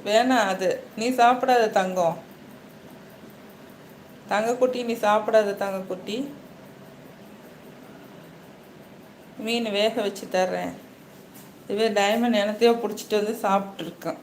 வேணாம் அது. நீ சாப்பிடாத தங்கம். தங்கக்குட்டி நீ சாப்பிடாத தங்கக்குட்டி. மீன் வேக வச்சு தர்றேன். இதுவே டைமண்ட் எனத்தையோ பிடிச்சிட்டு வந்து சாப்பிட்ருக்கான்.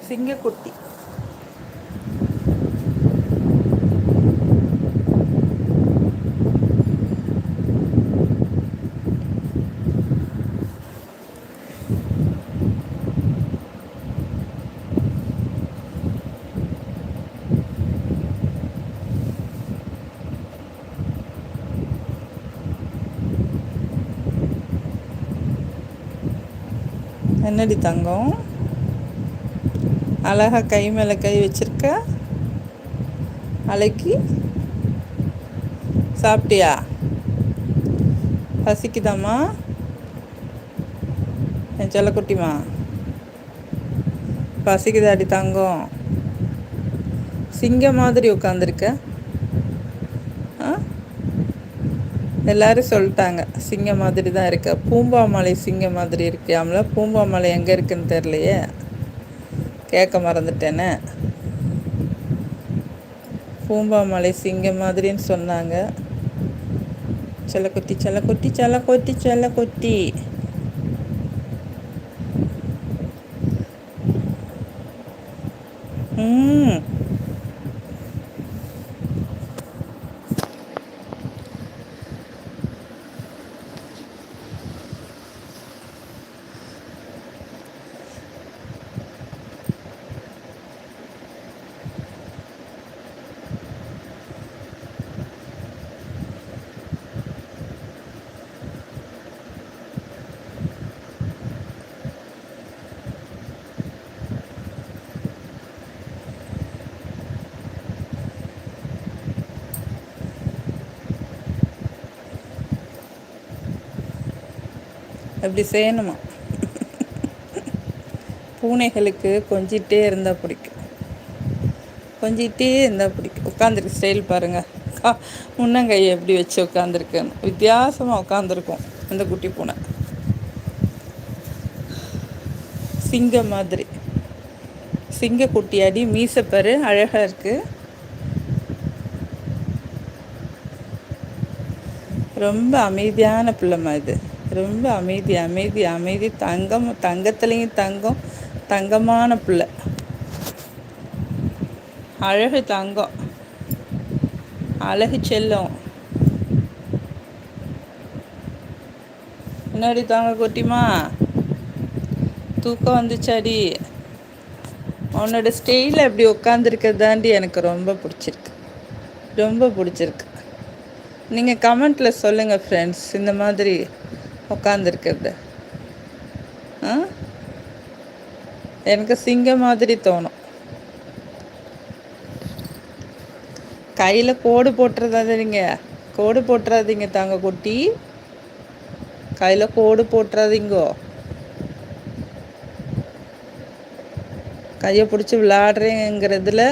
சிங்கக்குட்டி. என்னடி தங்கம், அழகா கை மேலே கை வச்சிருக்க. அலைக்கு சாப்பிட்டியா? பசிக்குதாம்மா என் செல்லக்குட்டிமா? பசிக்குதாடி தங்கம்? சிங்கம் மாதிரி உட்காந்துருக்க. ஆ, எல்லாரும் சொல்லிட்டாங்க சிங்கம் மாதிரி தான் இருக்க. பூம்பாமலை சிங்கம் மாதிரி இருக்கியாம்ல. பூம்பாமலை எங்கே இருக்குன்னு தெரியலையே, கேட்க மறந்துட்டேனே. பூம்பாமலை சிங்கம் மாதிரின்னு சொன்னாங்க. செல்லக்குட்டி செல்லக்குட்டி செல்லக்குட்டி செல்லக்குட்டி. ம், அப்படி செய்யணுமா? பூனைகளுக்கு கொஞ்சிட்டே இருந்தால் பிடிக்கும். கொஞ்சிட்டே இருந்தால் பிடிக்கும். உட்காந்துருக்கு ஸ்டைல் பாருங்கள். முன்னங்கையை எப்படி வச்சு உட்காந்துருக்குன்னு வித்தியாசமாக உட்காந்துருக்கும் அந்த குட்டி பூனை. சிங்கம் மாதிரி. சிங்க குட்டியாடி மீசப்பாரு அழகாக இருக்குது. ரொம்ப அமைதியான பிள்ளைமா இது. ரொம்ப அமைதி அமைதி அமைதி. தங்கம், தங்கத்துலேயும் தங்கம், தங்கமான பிள்ளை. அழகு தங்கம், அழகு செல்லம். என்னடி தாங்க குட்டிமா, தூக்கம் வந்துச்சாடி? உன்னோட ஸ்டைலில் அப்படி உட்காந்துருக்கிறது தாண்டி எனக்கு ரொம்ப பிடிச்சிருக்கு, ரொம்ப பிடிச்சிருக்கு. நீங்கள் கமெண்ட்டில் சொல்லுங்கள் ஃப்ரெண்ட்ஸ், இந்த மாதிரி உட்காந்துருக்கிறது. ஆ, எனக்கு சிங்கம் மாதிரி தோணும். கையில் கோடு போட்டுறாதீங்க, கோடு போட்டுறாதீங்க தாங்க குட்டி. கையில் கோடு போட்டுறாதீங்கோ. கையை பிடிச்சி விளையாடுறேங்கிறதுல